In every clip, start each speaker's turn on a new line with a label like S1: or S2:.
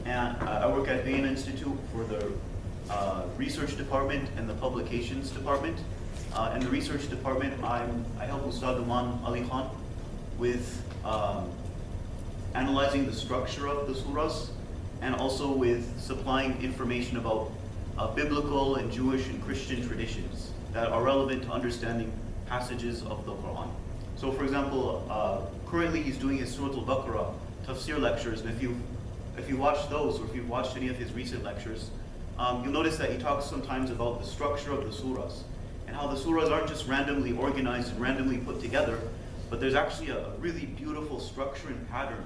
S1: and I work at Bain Institute for the research department and the publications department. In the research department, I help Ustadh Nouman Ali Khan with analyzing the structure of the surahs, and also with supplying information about biblical and Jewish and Christian traditions that are relevant to understanding passages of the Quran. So for example, currently he's doing his Surah Al-Baqarah tafsir lectures, and if you watch those, or if you've watched any of his recent lectures, you'll notice that he talks sometimes about the structure of the surahs, and how the surahs aren't just randomly organized and randomly put together, but there's actually a really beautiful structure and pattern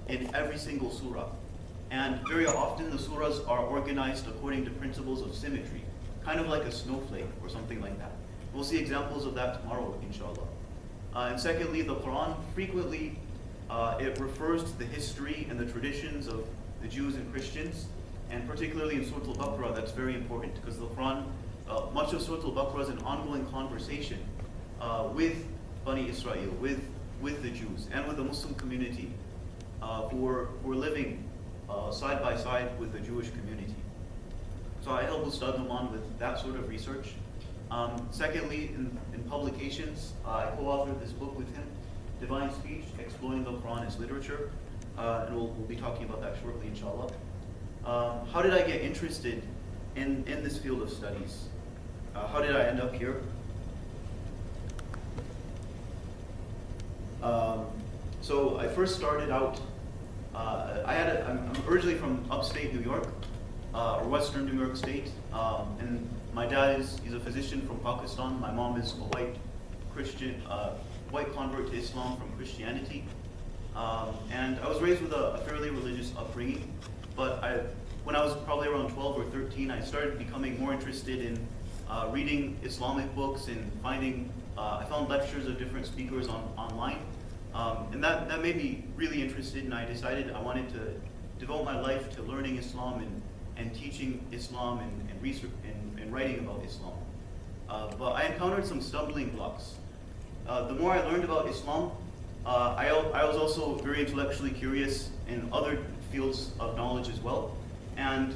S1: in every single surah. And very often the surahs are organized according to principles of symmetry, kind of like a snowflake or something like that. We'll see examples of that tomorrow, inshallah. And secondly, the Quran frequently it refers to the history and the traditions of the Jews and Christians, and particularly in Surah Al-Baqarah, that's very important, because the Quran, much of Surah Al-Baqarah is an ongoing conversation with Bani Israel, with the Jews, and with the Muslim community who are living side by side with the Jewish community. So I help Ustadh Nouman with that sort of research. Secondly, in publications, I co-authored this book with him, Divine Speech, Exploring the Quran as Literature, and we'll be talking about that shortly, inshallah. How did I get interested in this field of studies? How did I end up here? So I first started out, I'm originally from upstate New York, or western New York State, and my dad he's a physician from Pakistan. My mom is a white Christian, white convert to Islam from Christianity. And I was raised with a fairly religious upbringing, but when I was probably around 12 or 13, I started becoming more interested in reading Islamic books and I found lectures of different speakers online. And that made me really interested, and I decided I wanted to devote my life to learning Islam and teaching Islam and research and writing about Islam. But I encountered some stumbling blocks. The more I learned about Islam, I was also very intellectually curious in other fields of knowledge as well. And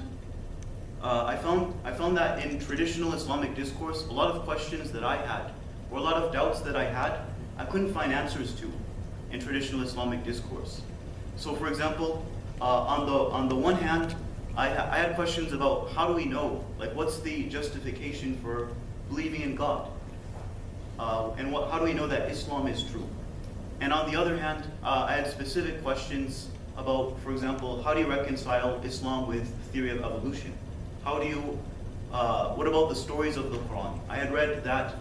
S1: I found that in traditional Islamic discourse, a lot of questions that I had, or a lot of doubts that I had, I couldn't find answers to in traditional Islamic discourse. So for example, on the one hand, I had questions about how do we know, like what's the justification for believing in God? And how do we know that Islam is true? And on the other hand, I had specific questions about, for example, how do you reconcile Islam with the theory of evolution? What about the stories of the Quran? I had read that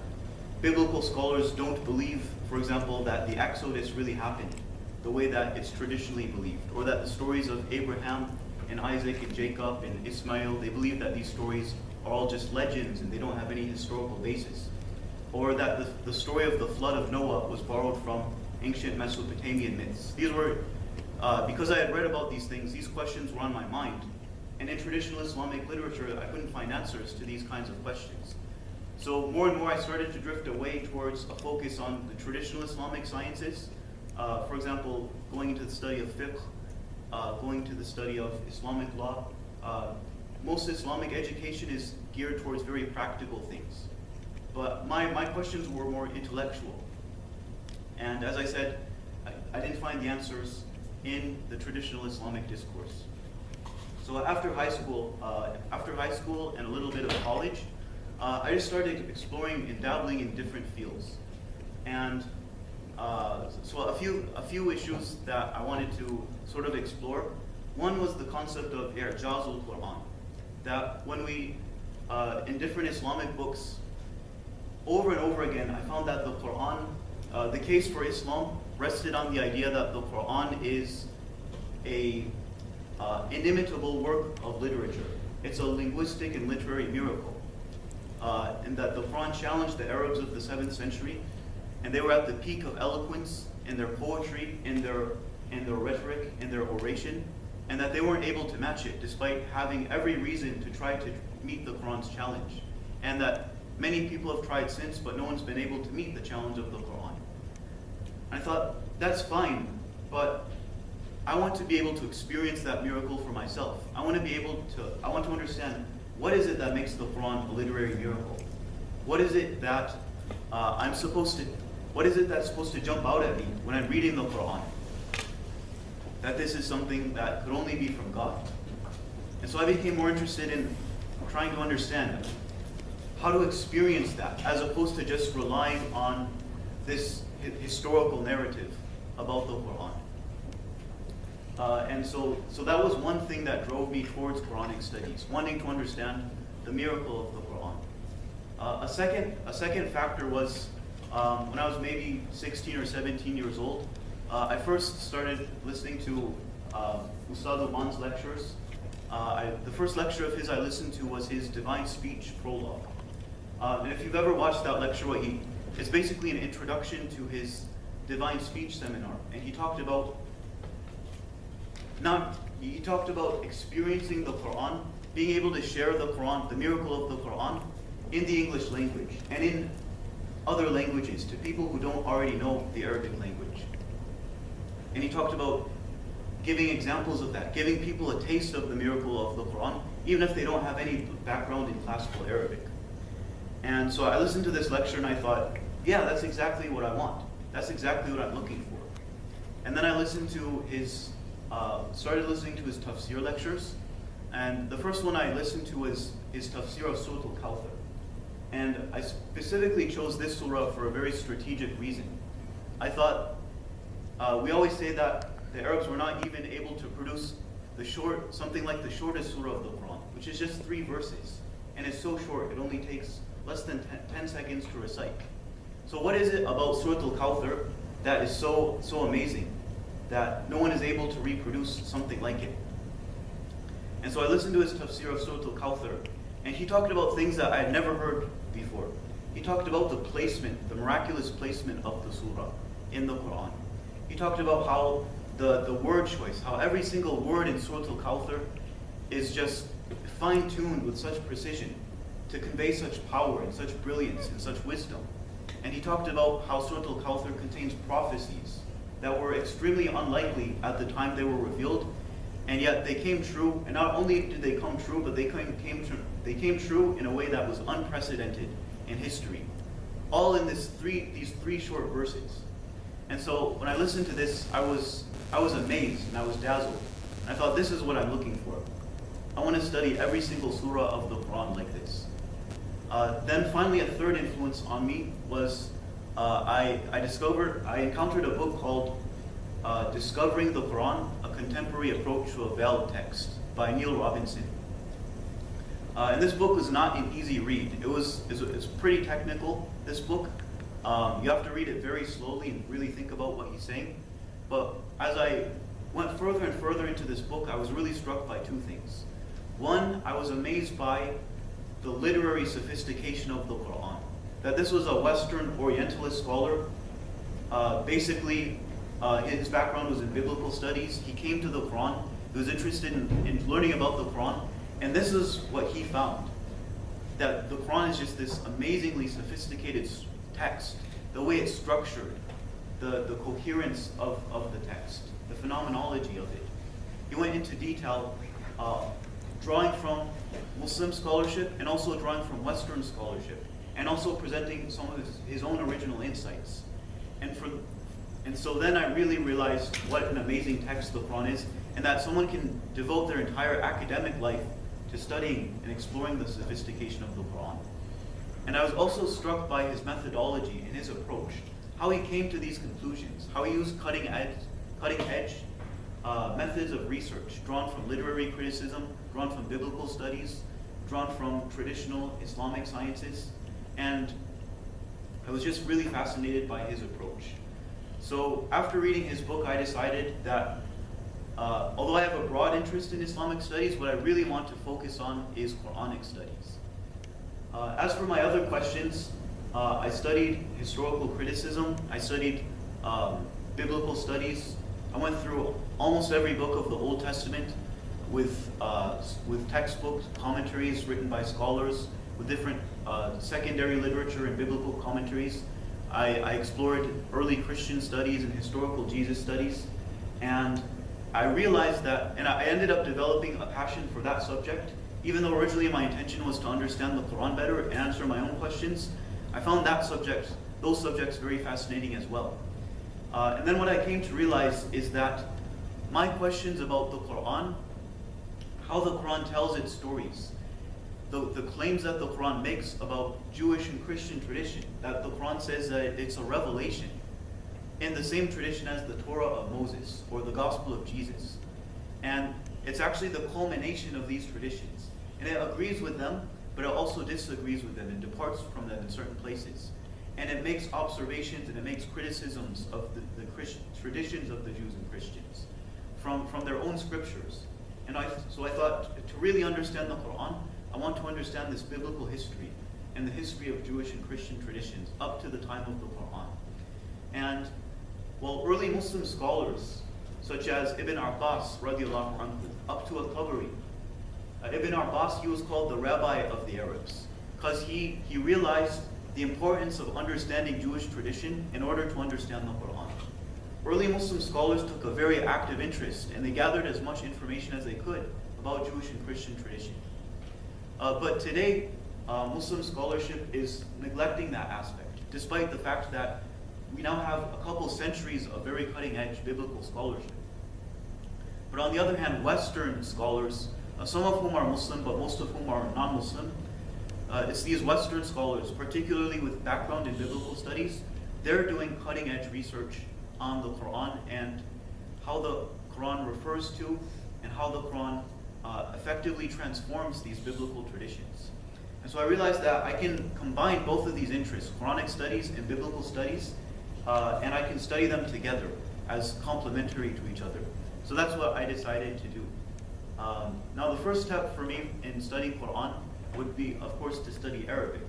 S1: biblical scholars don't believe, for example, that the Exodus really happened the way that it's traditionally believed, or that the stories of Abraham and Isaac and Jacob and Ismail, they believe that these stories are all just legends and they don't have any historical basis. Or that the story of the flood of Noah was borrowed from ancient Mesopotamian myths. These were, because I had read about these things, these questions were on my mind. And in traditional Islamic literature, I couldn't find answers to these kinds of questions. So more and more I started to drift away towards a focus on the traditional Islamic sciences. For example, going into the study of fiqh, going to the study of Islamic law. Most Islamic education is geared towards very practical things. But my questions were more intellectual. And as I said, I didn't find the answers in the traditional Islamic discourse. So after high school and a little bit of college, I just started exploring and dabbling in different fields. And so a few issues that I wanted to sort of explore. One was the concept of i'jazul Quran. That when we, in different Islamic books, over and over again, I found that the Quran, the case for Islam rested on the idea that the Quran is a inimitable work of literature. It's a linguistic and literary miracle. And that the Quran challenged the Arabs of the 7th century, and they were at the peak of eloquence in their poetry, in their rhetoric, in their oration, and that they weren't able to match it despite having every reason to try to meet the Quran's challenge. And that many people have tried since, but no one's been able to meet the challenge of the Quran. I thought, that's fine, but I want to be able to experience that miracle for myself. I want to understand, what is it that makes the Quran a literary miracle? What is it that what is it that's supposed to jump out at me when I'm reading the Quran? That this is something that could only be from God. And so I became more interested in trying to understand how to experience that, as opposed to just relying on this historical narrative about the Quran. And so that was one thing that drove me towards Quranic studies, wanting to understand the miracle of the Quran. A second factor was when I was maybe 16 or 17 years old, I first started listening to Ustadh Nouman's lectures. The first lecture of his I listened to was his Divine Speech prologue. And if you've ever watched that lecture, it's basically an introduction to his Divine Speech seminar. And he talked about experiencing the Quran, being able to share the Quran, the miracle of the Quran, in the English language and in other languages to people who don't already know the Arabic language. And he talked about giving examples of that, giving people a taste of the miracle of the Quran, even if they don't have any background in classical Arabic. And so I listened to this lecture and I thought, yeah, that's exactly what I want. That's exactly what I'm looking for. And then I started listening to his tafsir lectures. And the first one I listened to was his tafsir of Surah Al-Coauthored. And I specifically chose this surah for a very strategic reason. I thought, we always say that the Arabs were not even able to produce something like the shortest surah of the Quran, which is just 3 verses. And it's so short, it only takes less than 10 seconds to recite. So what is it about Surah Al-Coauthored that is so amazing that no one is able to reproduce something like it? And so I listened to his tafsir of Surah Al-Coauthored, and he talked about things that I had never heard before. He talked about the placement, the miraculous placement of the surah in the Quran. He talked about how the word choice, how every single word in Surah Al-Coauthored is just fine-tuned with such precision to convey such power and such brilliance and such wisdom. And he talked about how Surah Al-Coauthored contains prophecies that were extremely unlikely at the time they were revealed, and yet they came true. And not only did they come true, but they came true in a way that was unprecedented in history. All in these three short verses. And so when I listened to this, I was amazed and I was dazzled. And I thought, this is what I'm looking for. I want to study every single surah of the Quran like this. Then finally, a third influence on me was I encountered a book called Discovering the Quran, A Contemporary Approach to a Veiled Text by Neil Robinson. And this book was not an easy read. It's pretty technical, this book. You have to read it very slowly and really think about what he's saying. But as I went further and further into this book, I was really struck by 2 things. One, I was amazed by the literary sophistication of the Quran. That this was a Western Orientalist scholar. Basically, his background was in biblical studies. He came to the Quran. He was interested in learning about the Quran. And this is what he found. That the Quran is just this amazingly sophisticated text. The way it's structured, the coherence of the text, the phenomenology of it. He went into detail, drawing from Muslim scholarship and also drawing from Western scholarship, and also presenting some of his own original insights. And so then I really realized what an amazing text the Quran is, and that someone can devote their entire academic life to studying and exploring the sophistication of the Quran. And I was also struck by his methodology and his approach, how he came to these conclusions, how he used cutting edge methods of research, drawn from literary criticism, drawn from biblical studies, drawn from traditional Islamic sciences. And I was just really fascinated by his approach. So after reading his book, I decided that although I have a broad interest in Islamic studies, what I really want to focus on is Quranic studies. As for my other questions, I studied historical criticism, I studied biblical studies. I went through almost every book of the Old Testament with textbooks, commentaries written by scholars, with different secondary literature and biblical commentaries. I explored early Christian studies and historical Jesus studies, and I realized that, and I ended up developing a passion for that subject. Even though originally my intention was to understand the Quran better and answer my own questions, I found those subjects very fascinating as well. And then what I came to realize is that my questions about the Quran, how the Quran tells its stories, the claims that the Quran makes about Jewish and Christian tradition, that the Quran says that it's a revelation in the same tradition as the Torah of Moses or the Gospel of Jesus. And it's actually the culmination of these traditions. And it agrees with them, but it also disagrees with them and departs from them in certain places. And it makes observations and it makes criticisms of the Christian traditions of the Jews and Christians from their own scriptures. And so I thought, to really understand the Quran, I want to understand this biblical history and the history of Jewish and Christian traditions up to the time of the Quran. And well, early Muslim scholars, such as Ibn Abbas, radiallahu anhu, up to al-Tabari, Ibn Abbas, he was called the rabbi of the Arabs, because he realized the importance of understanding Jewish tradition in order to understand the Quran. Early Muslim scholars took a very active interest, and they gathered as much information as they could about Jewish and Christian tradition. But today, Muslim scholarship is neglecting that aspect, despite the fact that we now have a couple centuries of very cutting-edge biblical scholarship. But on the other hand, Western scholars, some of whom are Muslim, but most of whom are non-Muslim, it's these Western scholars, particularly with background in biblical studies, they're doing cutting-edge research on the Quran and how the Quran refers to and how the Quran effectively transforms these biblical traditions. And so I realized that I can combine both of these interests, Quranic studies and biblical studies, and I can study them together as complementary to each other. So that's what I decided to do. Now the first step for me in studying Quran would be, of course, to study Arabic.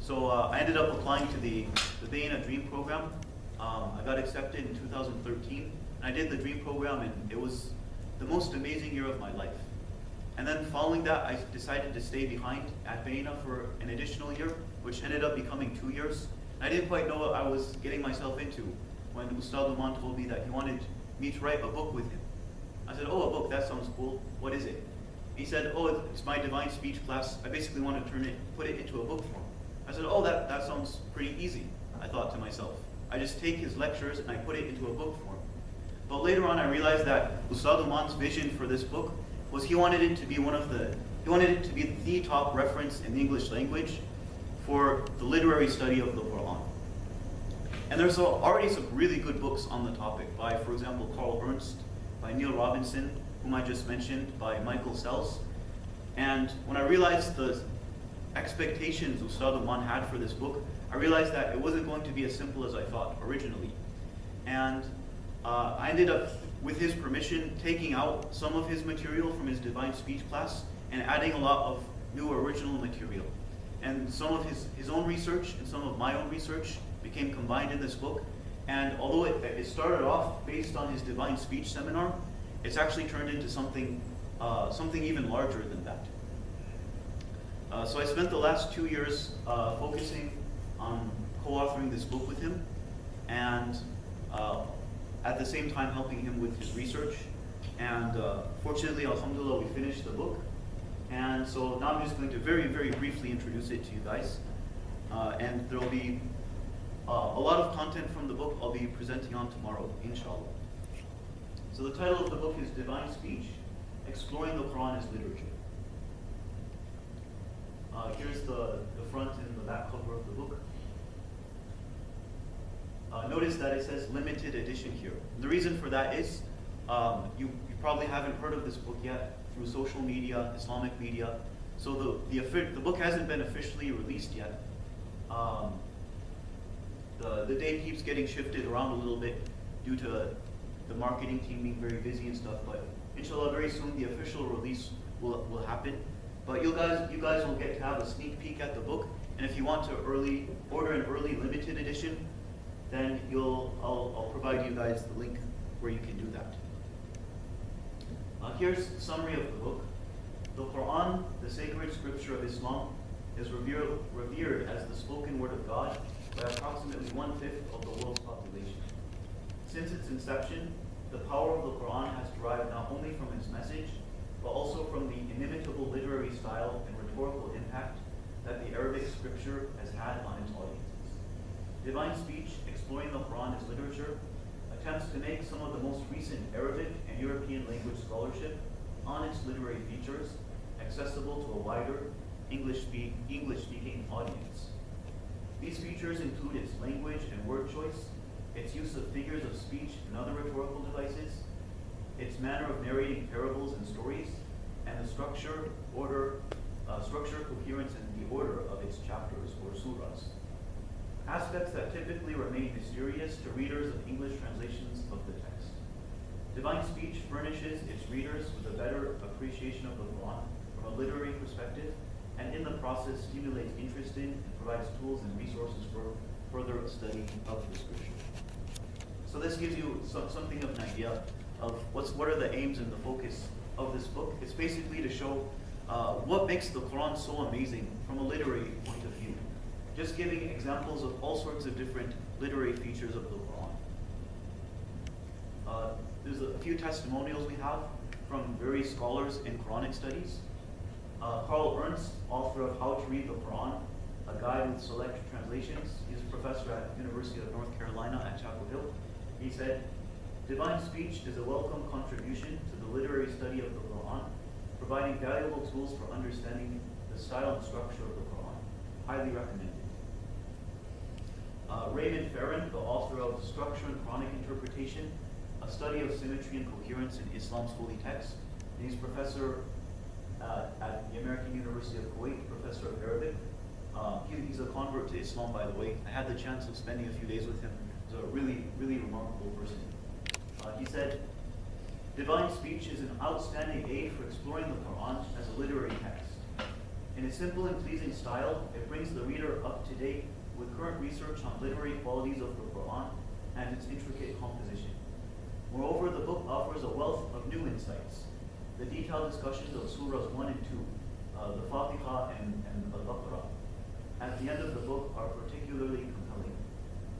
S1: So I ended up applying to the Bayna Dream program. I got accepted in 2013. I did the Dream program, and it was the most amazing year of my life. And then following that, I decided to stay behind at Bayna for an additional year, which ended up becoming 2 years. I didn't quite know what I was getting myself into when Ustadh Nouman told me that he wanted me to write a book with him. I said, oh, a book, that sounds cool. What is it? He said, oh, it's my divine speech class. I basically want to put it into a book form. I said, oh, that sounds pretty easy, I thought to myself. I just take his lectures and I put it into a book form. But later on, I realized that Ustadh Nouman's vision for this book was he wanted it to be the top reference in the English language for the literary study of the Quran. And there's already some really good books on the topic by, for example, Carl Ernst, by Neil Robinson, whom I just mentioned, by Michael Sells. And when I realized the expectations Ustadh Nouman had for this book, I realized that it wasn't going to be as simple as I thought originally. And I ended up, with his permission, taking out some of his material from his divine speech class and adding a lot of new original material. And some of his own research and some of my own research became combined in this book. And although it started off based on his divine speech seminar, it's actually turned into something even larger than that. So I spent the last 2 years focusing on co-authoring this book with him, and at the same time helping him with his research. And fortunately, alhamdulillah, we finished the book. And so now I'm just going to very, very briefly introduce it to you guys. And there will be a lot of content from the book I'll be presenting on tomorrow, inshallah. So the title of the book is Divine Speech, Exploring the Quran as Literature. Here's the front and the back cover of the book. Notice that it says limited edition here. The reason for that is you probably haven't heard of this book yet through social media, Islamic media. So the book hasn't been officially released yet. The date keeps getting shifted around a little bit due to the marketing team being very busy and stuff, but inshallah very soon the official release will happen. But you guys will get to have a sneak peek at the book, and if you want to order an early limited edition, then I'll provide you guys the link where you can do that. Here's a summary of the book. The Quran, the sacred scripture of Islam, is revered as the spoken word of God by approximately 1/5 of the world's population. Since its inception, the power of the Quran has derived not only from its message, but also from the inimitable literary style and rhetorical impact that the Arabic scripture has had on its audiences. Divine Speech, Exploring the Quran as Literature, attempts to make some of the most recent Arabic and European language scholarship on its literary features accessible to a wider English-speaking audience. These features include its language and word choice, its use of figures of speech and other rhetorical devices, its manner of narrating parables and stories, and the structure, coherence, and the order of its chapters or surahs. Aspects that typically remain mysterious to readers of English translations of the text. Divine Speech furnishes its readers with a better appreciation of the Quran from a literary perspective, and in the process stimulates interest in and provides tools and resources for further study of the scripture. So this gives you something of an idea of what are the aims and the focus of this book. It's basically to show what makes the Quran so amazing from a literary point of view. Just giving examples of all sorts of different literary features of the Quran. There's a few testimonials we have from various scholars in Quranic studies. Carl Ernst, author of How to Read the Quran, a guide with select translations. He's a professor at the University of North Carolina at Chapel Hill. He said, Divine Speech is a welcome contribution to the literary study of the Quran, providing valuable tools for understanding the style and structure of the Quran. Highly recommended. Raymond Farron, the author of Structure and Quranic Interpretation, a study of symmetry and coherence in Islam's holy text. And he's professor at the American University of Kuwait, professor of Arabic. He's a convert to Islam, by the way. I had the chance of spending a few days with him. He's a really, really remarkable person. He said, Divine Speech is an outstanding aid for exploring the Quran as a literary text. In a simple and pleasing style, it brings the reader up to date with current research on literary qualities of the Quran and its intricate composition. Moreover, the book offers a wealth of new insights. The detailed discussions of Surahs 1 and 2, the Fatiha and Al-Baqarah, at the end of the book are particularly compelling.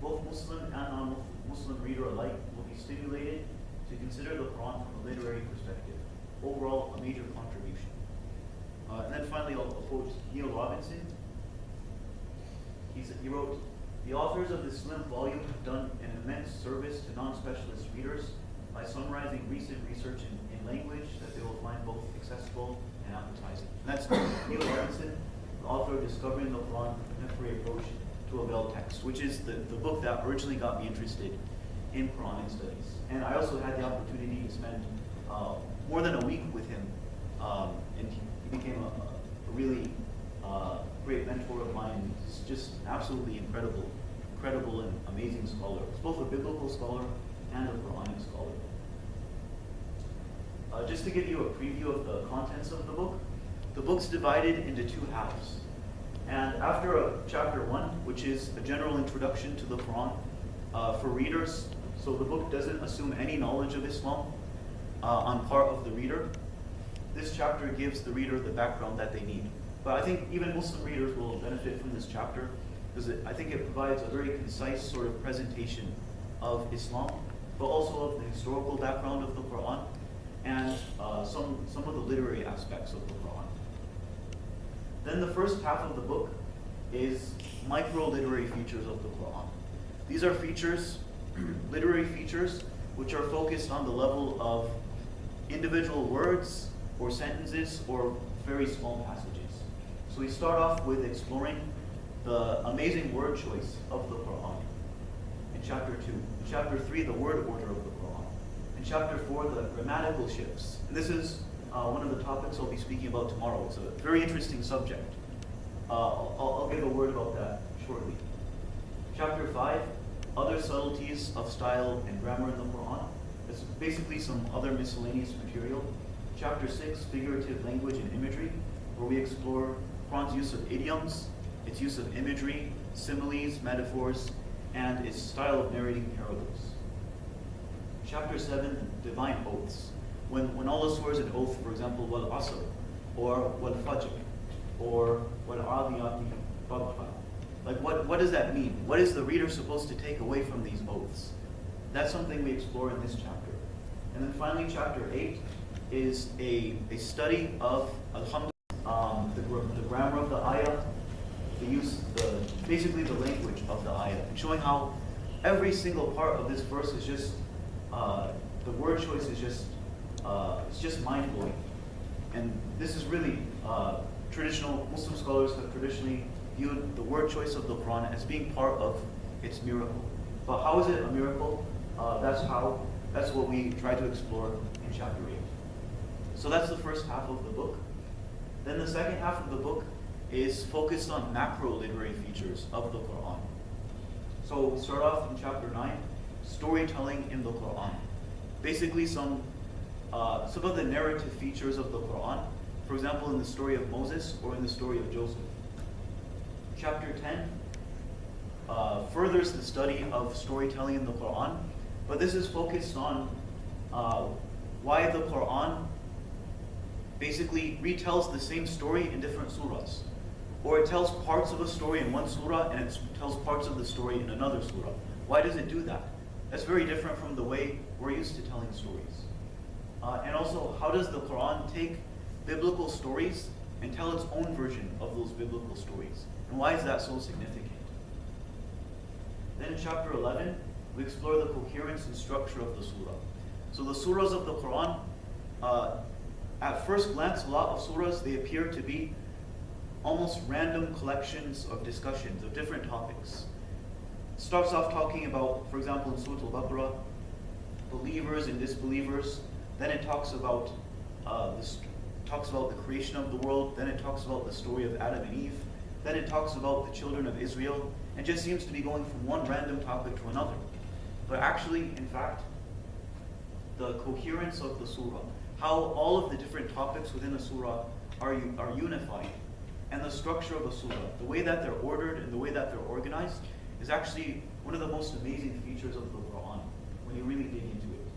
S1: Both Muslim and non-Muslim reader alike will be stimulated to consider the Quran from a literary perspective. Overall, a major contribution. And then finally, I'll quote Neil Robinson. He wrote, the authors of this slim volume have done an immense service to non-specialist readers by summarizing recent research in language that they will find both accessible and appetizing. And that's Neil Robinson, the author of Discovering the Quran, a Contemporary Approach to a Veiled Text, which is the book that originally got me interested in Quranic studies. And I also had the opportunity to spend more than a week with him, and he became a really great mentor of mine. He's just absolutely incredible and amazing scholar. He's both a biblical scholar and a Quranic scholar. Just to give you a preview of the contents of the book's divided into two halves. And after chapter 1, which is a general introduction to the Quran for readers, so the book doesn't assume any knowledge of Islam on part of the reader. This chapter gives the reader the background that they need. But I think even Muslim readers will benefit from this chapter because I think it provides a very concise sort of presentation of Islam, but also of the historical background of the Quran and some of the literary aspects of the Quran. Then the first half of the book is micro-literary features of the Quran. These are features, literary features, which are focused on the level of individual words or sentences or very small passages. So we start off with exploring the amazing word choice of the Quran in chapter 2. In chapter 3, the word order of the Quran. In chapter 4, the grammatical shifts. And this is one of the topics I'll be speaking about tomorrow. It's a very interesting subject. I'll give a word about that shortly. Chapter 5, other subtleties of style and grammar in the Quran. It's basically some other miscellaneous material. Chapter 6, figurative language and imagery, where we explore Quran's use of idioms, its use of imagery, similes, metaphors, and its style of narrating parables. Chapter 7, divine oaths. When Allah swears an oath, for example, wal asr, or wal fajr, or wal adiyati dabha. Like what does that mean? What is the reader supposed to take away from these oaths? That's something we explore in this chapter. And then finally, chapter 8 is a study of Alhamdulillah, the grammar of the ayah, basically the language of the ayah, and showing how every single part of this verse is just, the word choice is just, it's just mind-blowing. And this is really, traditional Muslim scholars have traditionally viewed the word choice of the Quran as being part of its miracle. But how is it a miracle? That's what we try to explore in chapter 8. So that's the first half of the book. Then the second half of the book is focused on macro literary features of the Quran. So we'll start off in chapter 9, storytelling in the Quran. Basically some of the narrative features of the Quran, for example in the story of Moses or in the story of Joseph. Chapter 10 furthers the study of storytelling in the Quran, but this is focused on why the Quran basically retells the same story in different surahs. Or it tells parts of a story in one surah and it tells parts of the story in another surah. Why does it do that? That's very different from the way we're used to telling stories. And also, how does the Quran take biblical stories and tell its own version of those biblical stories? And why is that so significant? Then in chapter 11, we explore the coherence and structure of the surah. So the surahs of the Quran, at first glance, a lot of surahs, they appear to be almost random collections of discussions of different topics. It starts off talking about, for example, in Surah Al-Baqarah, believers and disbelievers. Then it talks about the creation of the world. Then it talks about the story of Adam and Eve. Then it talks about the children of Israel. And just seems to be going from one random topic to another. But actually, in fact, the coherence of the surah, how all of the different topics within a surah are unified, and the structure of a surah, the way that they're ordered and the way that they're organized, is actually one of the most amazing features of the Quran when you really dig into it.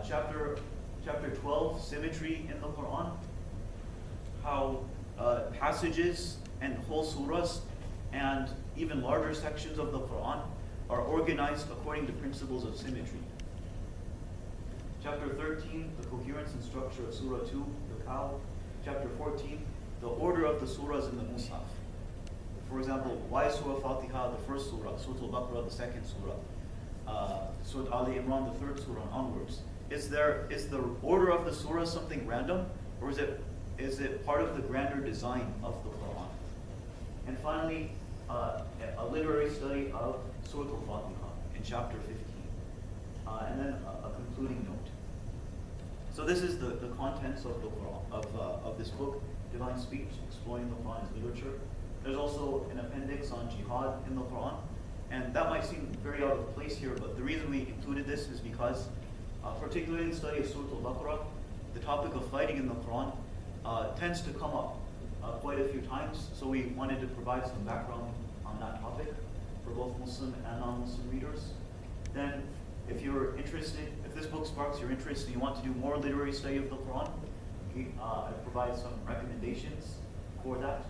S1: Chapter 12, symmetry in the Quran, how passages and whole surahs and even larger sections of the Quran are organized according to principles of symmetry. Chapter 13, the coherence and structure of Surah 2, the cow. Chapter 14, the order of the surahs in the Mus'haf. For example, why is Surah Fatiha the first surah, Surah Al-Baqarah the second surah, Surah Ali Imran the third surah, and onwards? Is the order of the surah something random, or is it part of the grander design of the Quran? And finally, a literary study of Surah Al-Fatiha in chapter 15, and then a concluding note. So this is the contents of the Quran, of this book, Divine Speech, Exploring the Quran as Literature. There's also an appendix on jihad in the Quran, and that might seem very out of place here, but the reason we included this is because, particularly in the study of Surah Al-Baqarah, the topic of fighting in the Quran tends to come up quite a few times, so we wanted to provide some background on that topic for both Muslim and non-Muslim readers. Then, if you're interested, if this book sparks your interest and you want to do more literary study of the Quran, I provide some recommendations for that.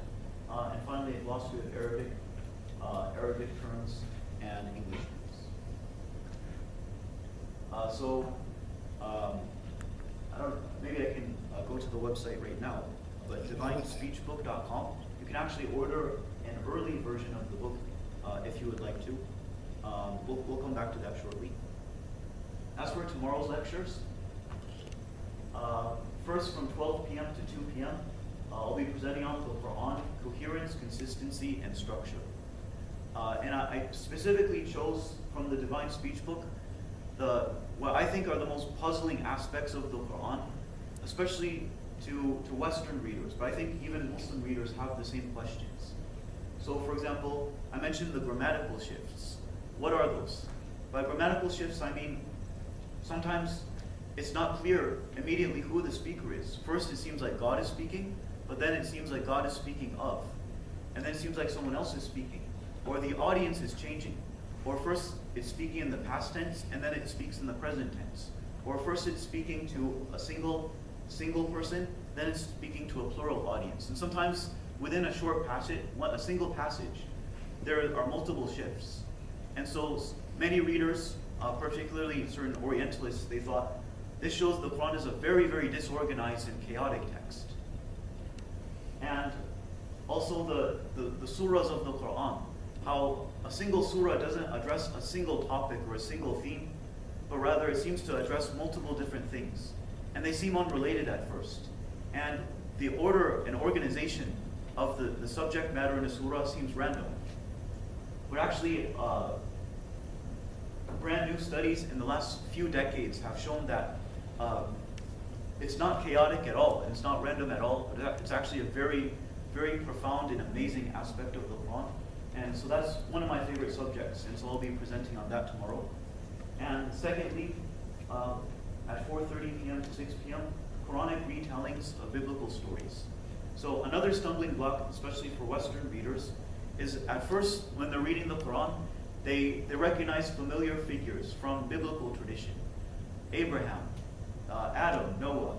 S1: And finally, a glossary of Arabic terms and English terms. Maybe I can go to the website right now, but divinespeechbook.com. You can actually order an early version of the book if you would like to. We'll come back to that shortly. As for tomorrow's lectures, first from 12 p.m. to 2 p.m., I'll be presenting on the Quran, coherence, consistency, and structure. And I specifically chose from the Divine Speech book what I think are the most puzzling aspects of the Quran, especially to Western readers, but I think even Muslim readers have the same questions. So for example, I mentioned the grammatical shifts. What are those? By grammatical shifts, I mean sometimes it's not clear immediately who the speaker is. First it seems like God is speaking, but then it seems like God is speaking of. And then it seems like someone else is speaking. Or the audience is changing. Or first it's speaking in the past tense, and then it speaks in the present tense. Or first it's speaking to a single person, then it's speaking to a plural audience. And sometimes within a short passage, a single passage, there are multiple shifts. And so many readers, particularly certain Orientalists, they thought, This shows the Quran is a very, very disorganized and chaotic text. And also the surahs of the Quran, how a single surah doesn't address a single topic or a single theme, but rather it seems to address multiple different things. And they seem unrelated at first. And the order and organization of the subject matter in a surah seems random. But actually, brand new studies in the last few decades have shown that it's not chaotic at all, and it's not random at all. It's actually a very, very profound and amazing aspect of the Quran. And so that's one of my favorite subjects, and so I'll be presenting on that tomorrow. And secondly, at 4:30 p.m. to 6 p.m., Quranic retellings of biblical stories. So another stumbling block, especially for Western readers, is at first, when they're reading the Quran, they recognize familiar figures from biblical tradition. Abraham, Adam, Noah,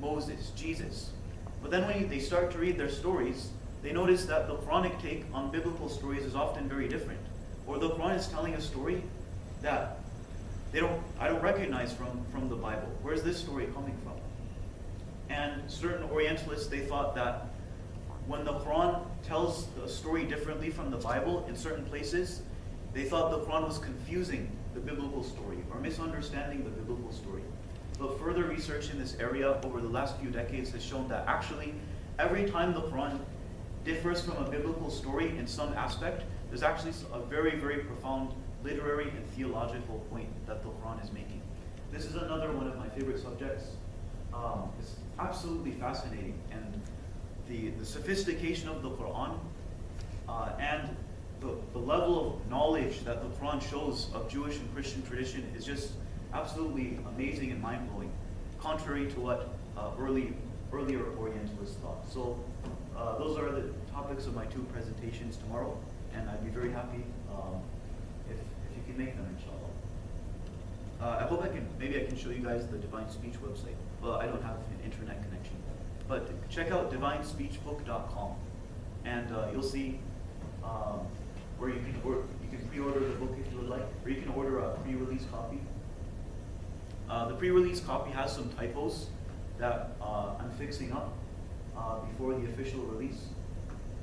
S1: Moses, Jesus. But then when they start to read their stories, they notice that the Quranic take on biblical stories is often very different. Or the Quran is telling a story that I don't recognize from the Bible. Where's this story coming from? And certain Orientalists, they thought that when the Quran tells a story differently from the Bible in certain places, they thought the Quran was confusing the biblical story or misunderstanding the biblical story. But further research in this area over the last few decades has shown that actually every time the Quran differs from a biblical story in some aspect, there's actually a very, very profound literary and theological point that the Quran is making. This is another one of my favorite subjects. It's absolutely fascinating, and the sophistication of the Quran and the level of knowledge that the Quran shows of Jewish and Christian tradition is just absolutely amazing and mind-blowing, contrary to what earlier Orientalists thought. So those are the topics of my two presentations tomorrow, and I'd be very happy if you can make them, inshallah. I hope maybe I can show you guys the Divine Speech website. Well, I don't have an internet connection. But check out divinespeechbook.com, and you'll see where you can pre-order the book if you would like, or you can order a pre-release copy. The pre-release copy has some typos that I'm fixing up before the official release,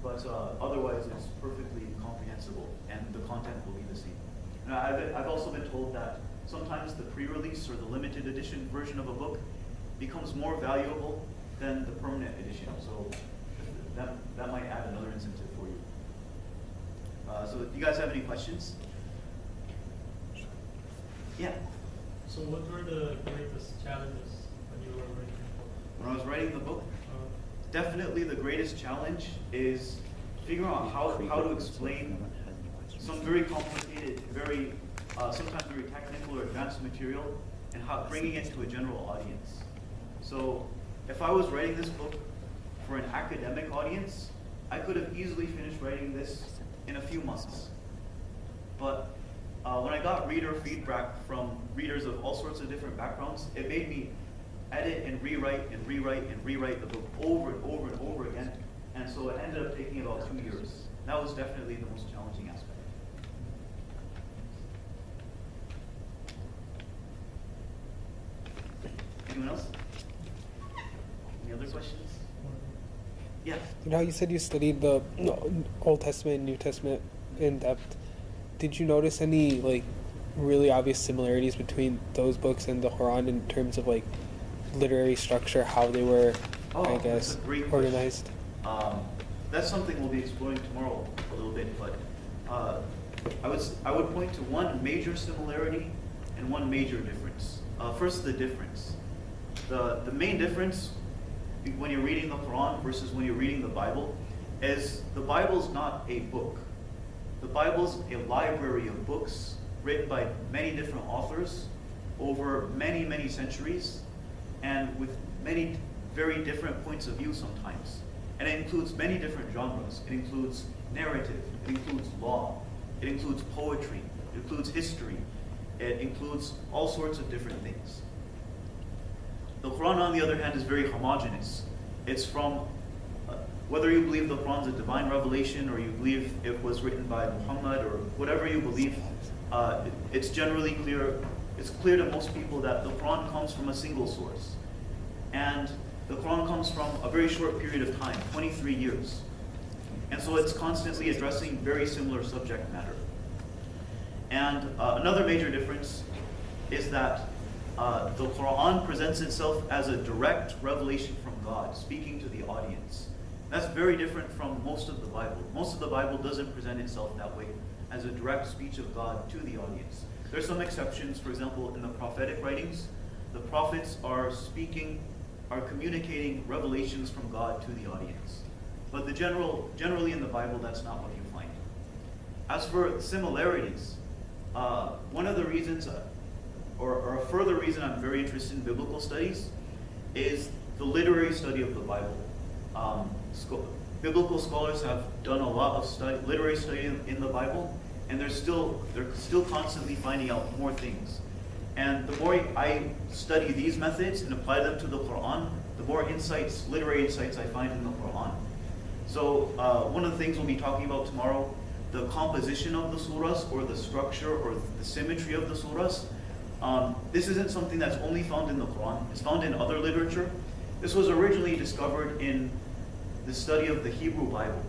S1: but otherwise it's perfectly comprehensible, and the content will be the same. And I've also been told that sometimes the pre-release or the limited edition version of a book becomes more valuable than the permanent edition. So that might add another incentive for you. So do you guys have any questions? Yeah.
S2: So what were the greatest challenges when you were writing the book?
S1: When I was writing the book, definitely the greatest challenge is figuring out how to explain some very complicated, very sometimes very technical or advanced material, and bringing it to a general audience. So if I was writing this book for an academic audience, I could have easily finished writing this in a few months. But when I got reader feedback from readers of all sorts of different backgrounds, it made me edit and rewrite and rewrite and rewrite the book over and over and over again. And so it ended up taking about 2 years. That was definitely the most challenging aspect. Anyone else? Any other questions? Yeah.
S3: You know how you said you studied the Old Testament and New Testament in depth? Did you notice any really obvious similarities between those books and the Quran in terms of literary structure, how they were, I guess, organized?
S1: That's something we'll be exploring tomorrow a little bit, but I would point to one major similarity and one major difference. First, the difference. The main difference when you're reading the Quran versus when you're reading the Bible is the Bible's not a book. The Bible's a library of books written by many different authors over many, many centuries, and with many very different points of view sometimes. And it includes many different genres. It includes narrative, it includes law, it includes poetry, it includes history, it includes all sorts of different things. The Quran, on the other hand, is very homogeneous. It's from, whether you believe the Quran's a divine revelation or you believe it was written by Muhammad or whatever you believe, it's generally clear it's clear to most people that the Quran comes from a single source. And the Quran comes from a very short period of time, 23 years. And so it's constantly addressing very similar subject matter. And another major difference is that the Quran presents itself as a direct revelation from God, speaking to the audience. That's very different from most of the Bible. Most of the Bible doesn't present itself that way, as a direct speech of God to the audience. There's some exceptions. For example, in the prophetic writings, the prophets are communicating revelations from God to the audience. But generally in the Bible, that's not what you find. As for similarities, one of the reasons, or a further reason I'm very interested in biblical studies, is the literary study of the Bible. Biblical scholars have done a lot of literary study in the Bible, and they're still constantly finding out more things. And the more I study these methods and apply them to the Quran, the more insights, literary insights I find in the Quran. So one of the things we'll be talking about tomorrow, the composition of the surahs, or the structure or the symmetry of the surahs. This isn't something that's only found in the Quran. It's found in other literature. This was originally discovered in the study of the Hebrew Bible.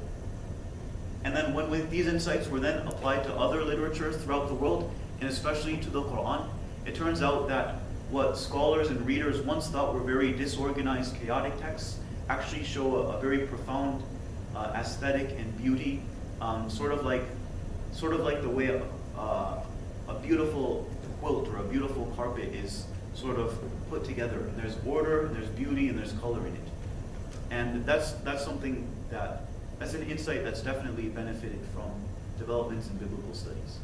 S1: And then when these insights were then applied to other literature throughout the world, and especially to the Quran, it turns out that what scholars and readers once thought were very disorganized, chaotic texts actually show a very profound aesthetic and beauty, sort of like the way a beautiful quilt or a beautiful carpet is sort of put together. And there's order, and there's beauty, and there's color in it. And that's an insight that's definitely benefited from developments in biblical studies.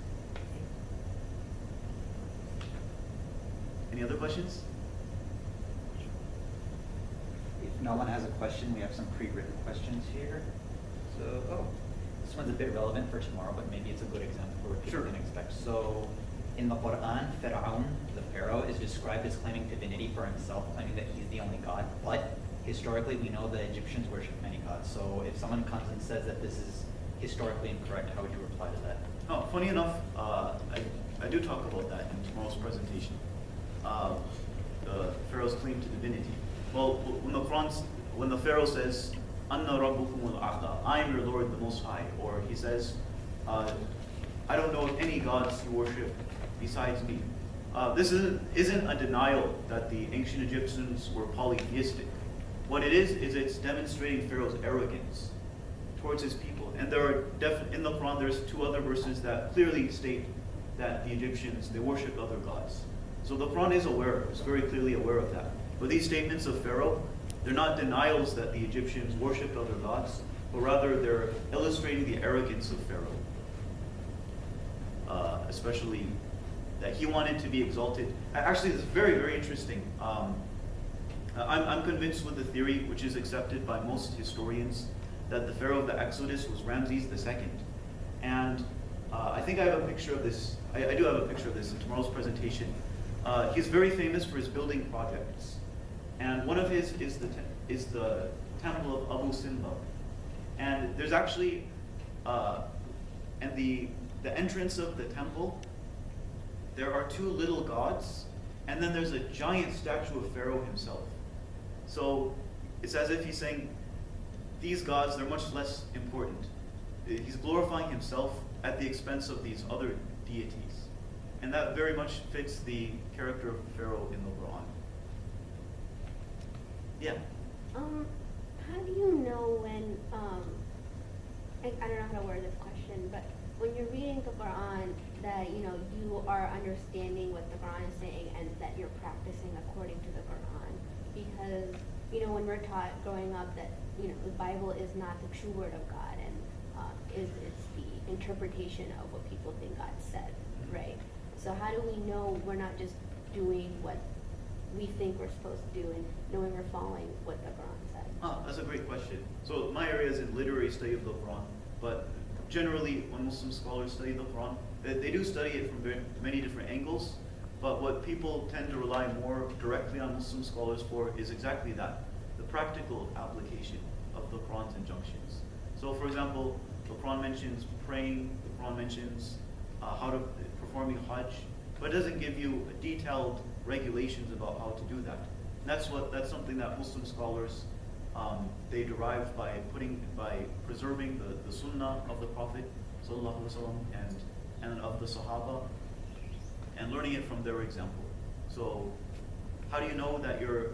S1: Any other questions?
S4: If no one has a question, we have some pre-written questions here. So, this one's a bit relevant for tomorrow, but maybe it's a good example for what people can expect. So, in the Quran, Fir'aun, the Pharaoh, is described as claiming divinity for himself, claiming that he's the only God. But historically, we know the Egyptians worship many gods. So, if someone comes and says that this is historically incorrect, how would you reply to that?
S1: Oh, funny enough, I do talk about that in tomorrow's presentation. The Pharaoh's claim to divinity. Well, when the Pharaoh says, "Anna rabbukumul a'la," I am your Lord, the Most High, or he says, "I don't know of any gods you worship besides me." This isn't a denial that the ancient Egyptians were polytheistic. What it is it's demonstrating Pharaoh's arrogance towards his people. And there are in the Quran, there's 2 other verses that clearly state that the Egyptians, they worshipped other gods. So the Quran is very clearly aware of that. But these statements of Pharaoh, they're not denials that the Egyptians worshipped other gods, but rather they're illustrating the arrogance of Pharaoh. Especially that he wanted to be exalted. Actually, it's very, very interesting. I'm convinced with the theory, which is accepted by most historians, that the Pharaoh of the Exodus was Ramses II. And I think I have a picture of this. I do have a picture of this in tomorrow's presentation. He's very famous for his building projects. And one of his is the temple of Abu Simbel. And there's actually, and the entrance of the temple, there are 2 little gods, and then there's a giant statue of Pharaoh himself. So it's as if he's saying, these gods, they're much less important. He's glorifying himself at the expense of these other deities. And that very much fits the character of Pharaoh in the Quran. Yeah?
S5: How do you know when, I don't know how to word this question, but when you're reading the Quran, that you are understanding what the Quran is saying and that you're practicing according to the Quran? Because when we're taught growing up that the Bible is not the true word of God, and it's the interpretation of what people think God said, right? So how do we know we're not just doing what we think we're supposed to do and knowing we're following what the Quran said?
S1: Oh, that's a great question. So my area is in literary study of the Quran, but generally when Muslim scholars study the Quran, they do study it from many different angles, but what people tend to rely more directly on Muslim scholars for is exactly that, the practical application of the Quran's injunctions. So for example, the Quran mentions praying, the Quran mentions how to performing Hajj, but it doesn't give you detailed regulations about how to do that. And that's something that Muslim scholars they derived by preserving the Sunnah of the Prophet sallallahu alaihi wasallam and of the Sahaba, and learning it from their example. So, how do you know that you're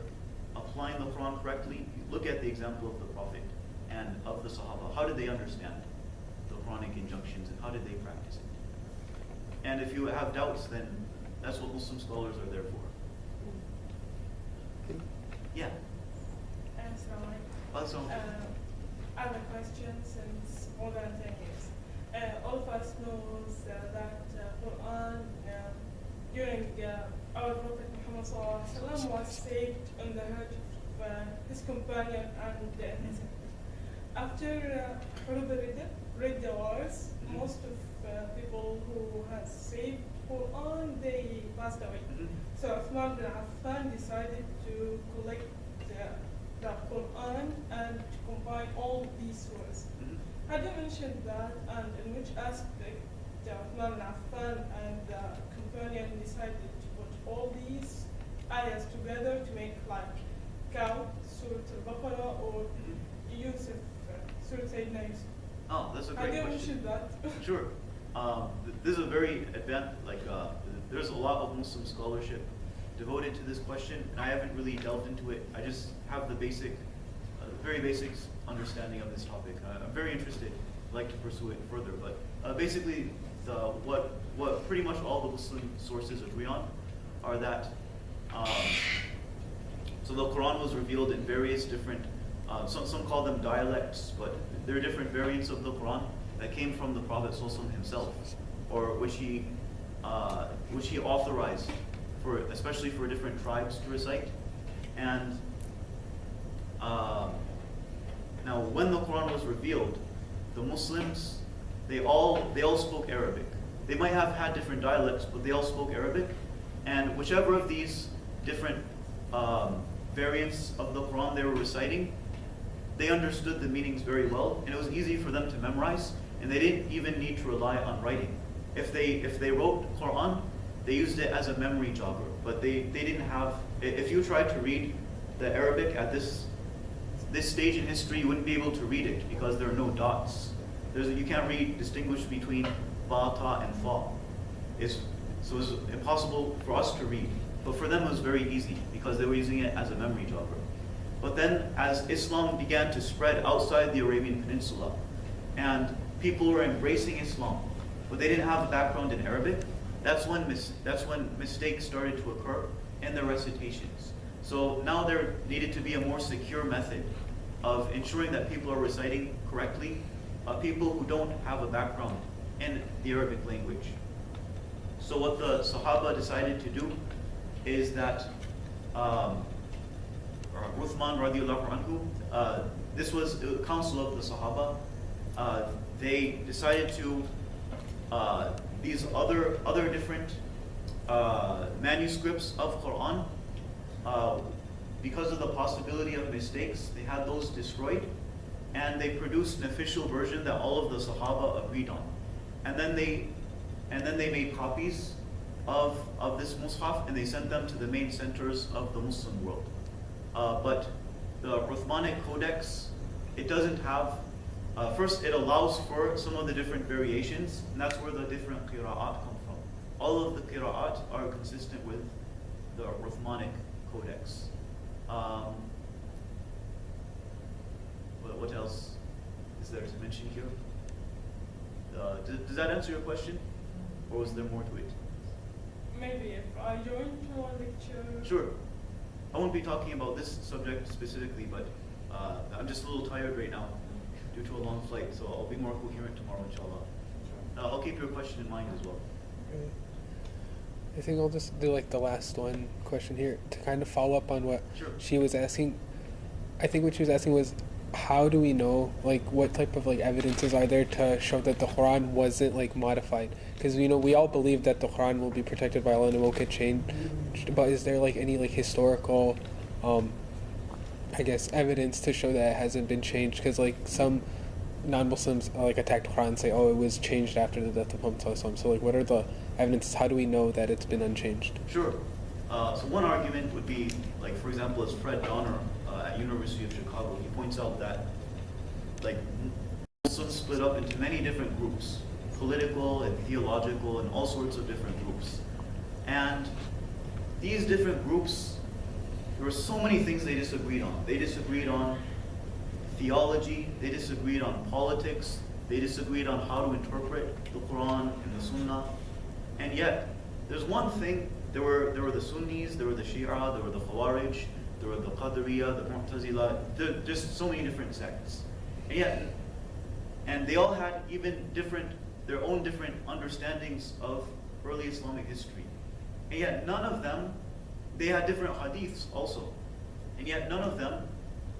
S1: applying the Quran correctly? Look at the example of the Prophet and of the Sahaba. How did they understand the Quranic injunctions, and how did they practice it? And if you have doubts, then that's what Muslim scholars are there for. Yeah. Also,
S6: I have a question since more than 10 years. All of us knows that Quran during our Prophet Muhammad ﷺ was saved on the heart of his companion and his after Ridda wars, most of people who had saved Quran, they passed away. So Uthman bin Affan decided to collect the Quran and to combine all these surahs. Had you mentioned that, and in which aspect Uthman bin Affan and the companion decided to put all these ayahs together to make like Cow, Surah Al-Baqarah, or Yusuf, Surah Sayyidina Yusuf?
S1: oh, that's a
S6: Had
S1: great
S6: you
S1: question.
S6: mentioned that?
S1: Sure. This is a very advanced, there's a lot of Muslim scholarship devoted to this question, and I haven't really delved into it. I just have the very basic understanding of this topic. I'm very interested, I'd like to pursue it further, but basically, what pretty much all the Muslim sources agree on are that, so the Quran was revealed in various different, some call them dialects, but there are different variants of the Quran that came from the Prophet ﷺ himself, or which he authorized especially for different tribes to recite. And now, when the Quran was revealed, the Muslims they all spoke Arabic. They might have had different dialects, but they all spoke Arabic. And whichever of these different variants of the Quran they were reciting, they understood the meanings very well, and it was easy for them to memorize, and they didn't even need to rely on writing. If they wrote Quran, they used it as a memory jogger, but they didn't have, if you tried to read the Arabic at this stage in history, you wouldn't be able to read it because there are no dots. You can't distinguish between ba, ta, and fa. So it's impossible for us to read. But for them it was very easy because they were using it as a memory jogger. But then as Islam began to spread outside the Arabian Peninsula, and people were embracing Islam, but they didn't have a background in Arabic, that's when mistakes started to occur in the recitations. So now there needed to be a more secure method of ensuring that people are reciting correctly, people who don't have a background in the Arabic language. So what the Sahaba decided to do is that Uthman radiallahu anhu, this was a council of the Sahaba, they decided to these other different manuscripts of Quran, because of the possibility of mistakes, they had those destroyed, and they produced an official version that all of the Sahaba agreed on. And then they made copies of this Mus'haf, and they sent them to the main centers of the Muslim world. But the Uthmanic Codex, it doesn't have, first it allows for some of the different variations, and that's where the different qira'at come from. All of the qira'at are consistent with the Uthmanic Codex. What else is there to mention here? Does that answer your question? Or was there more to it?
S6: Maybe if I join to a lecture.
S1: Sure. I won't be talking about this subject specifically, but I'm just a little tired right now due to a long flight, so I'll be more coherent tomorrow, inshallah. I'll keep your question in mind as well.
S3: Okay. I think I'll just do like the last one question here to kind of follow up on what she was asking. I think what she was asking was, how do we know, like, what type of like evidences are there to show that the Quran wasn't like modified? Because we all believe that the Quran will be protected by Allah and it won't get changed. But is there like any like historical, I guess, evidence to show that it hasn't been changed? Because like some non-Muslims like attack the Quran and say, oh, it was changed after the death of Muhammad. So like, what are the evidence? How do we know that it's been unchanged?
S1: Sure. So one argument would be, like for example, as Fred Donner at University of Chicago, he points out that like Muslims split up into many different groups, political and theological and all sorts of different groups. And these different groups, there were so many things they disagreed on. They disagreed on theology, they disagreed on politics, they disagreed on how to interpret the Quran and the Sunnah. And yet, there's one thing, there were the Sunnis, there were the Shia, there were the Khawarij, there were the Qadariya, the Mu'tazila, just so many different sects. And they all had even their own different understandings of early Islamic history. And yet none of them, they had different hadiths also. And yet none of them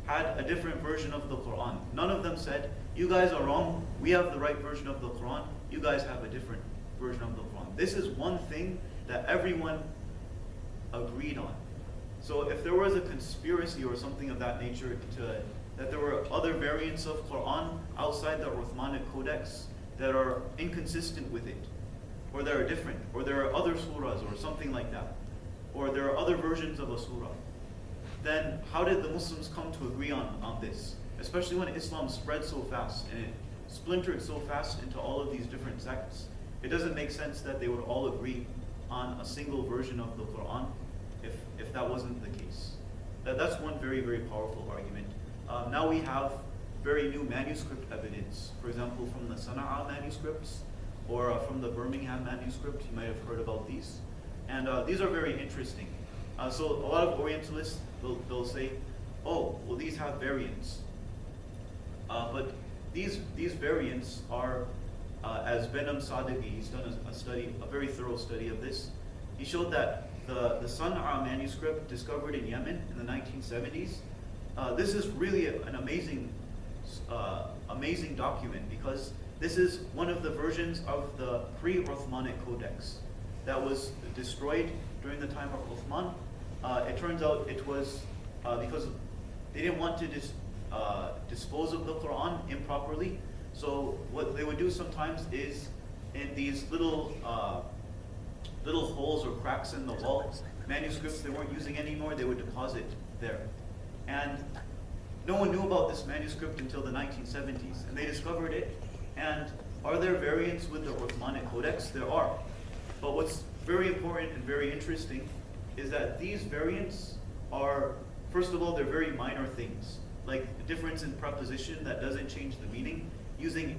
S1: had a different version of the Quran. None of them said, you guys are wrong, we have the right version of the Quran, you guys have a different version of the Quran. This is one thing that everyone agreed on. So if there was a conspiracy or something of that nature that there were other variants of Quran outside the Uthmanic Codex that are inconsistent with it, or that are different, or there are other surahs or something like that, or there are other versions of a surah, then how did the Muslims come to agree on this? Especially when Islam spread so fast and it splintered so fast into all of these different sects. It doesn't make sense that they would all agree on a single version of the Quran if that wasn't the case. That's one very, very powerful argument. Now we have very new manuscript evidence, for example, from the Sana'a manuscripts or from the Birmingham manuscript. You might have heard about these. And these are very interesting. So a lot of Orientalists, they'll say, oh, well, these have variants. But these variants are, as Benham Sadeghi, he's done a study, a very thorough study of this. He showed that the Sana'a manuscript discovered in Yemen in the 1970s, this is really an amazing document, because this is one of the versions of the pre-Uthmanic Codex that was destroyed during the time of Uthman. It turns out it was because they didn't want to dispose of the Quran improperly. So what they would do sometimes is, in these little holes or cracks in the wall, manuscripts they weren't using anymore, they would deposit there. And no one knew about this manuscript until the 1970s, and they discovered it. And are there variants with the Uthmanic Codex? There are. But what's very important and very interesting is that these variants are, first of all, they're very minor things, like a difference in preposition that doesn't change the meaning, using,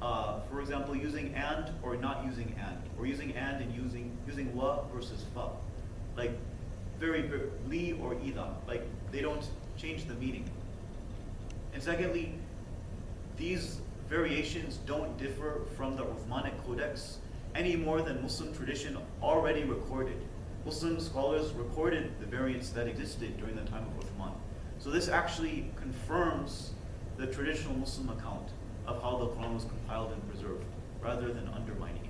S1: for example, using and or not using and, or using and using wa versus fa, like very li or ida, like they don't change the meaning. And secondly, these variations don't differ from the Uthmanic Codex any more than Muslim tradition already recorded. Muslim scholars recorded the variants that existed during the time of Uthman. So this actually confirms the traditional Muslim account of how the Quran was compiled and preserved, rather than undermining it.